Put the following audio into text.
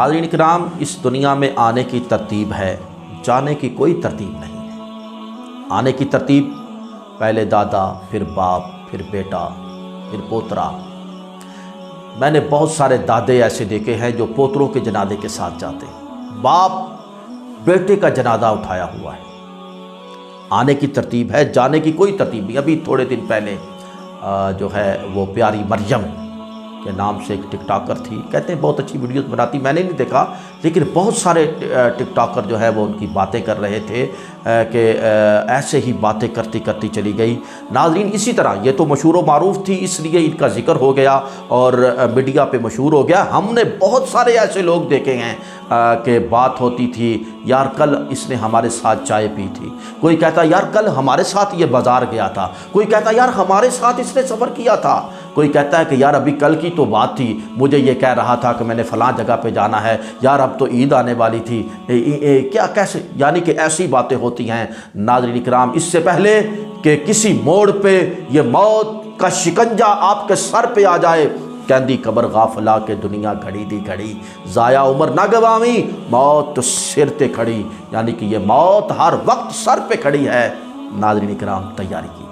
नाज़रीन इकराम, इस दुनिया में आने की तरतीब है, जाने की कोई तरतीब नहीं है। आने की तरतीब पहले दादा, फिर बाप, फिर बेटा, फिर पोतरा। मैंने बहुत सारे दादे ऐसे देखे हैं जो पोतरों के जनाजे के साथ जाते हैं, बाप बेटे का जनाजा उठाया हुआ है। आने की तरतीब है, जाने की कोई तरतीब नहीं। अभी थोड़े दिन पहले जो है वो प्यारी मरियम के नाम से एक टिकटॉकर थी, कहते हैं बहुत अच्छी वीडियोस बनाती, मैंने नहीं देखा, लेकिन बहुत सारे टिकटॉकर जो है वो उनकी बातें कर रहे थे कि ऐसे ही बातें करती करती चली गई। नाज़रीन, इसी तरह ये तो मशहूर व मारूफ थी, इसलिए इनका जिक्र हो गया और मीडिया पे मशहूर हो गया। हमने बहुत सारे ऐसे लोग देखे हैं कि बात होती थी, यार कल इसने हमारे साथ चाय पी थी, कोई कहता यार कल हमारे साथ ये बाज़ार गया था, कोई कहता यार हमारे साथ इसने सफ़र किया था, कोई कहता है कि यार अभी कल की तो बात थी, मुझे ये कह रहा था कि मैंने फ़लाँ जगह पे जाना है, यार अब तो ईद आने वाली थी। क्या कैसे, यानी कि ऐसी बातें होती हैं नाज़रीन इकराम। इससे पहले कि किसी मोड़ पे ये मौत का शिकंजा आपके सर पे आ जाए, कहती कबर गाफला के दुनिया घड़ी दी घड़ी, ज़ाया उम्र ना गवामी, मौत तो सिर पे खड़ी। यानी कि ये मौत हर वक्त सर पे खड़ी है। नाज़रीन इकराम, तैयारी की।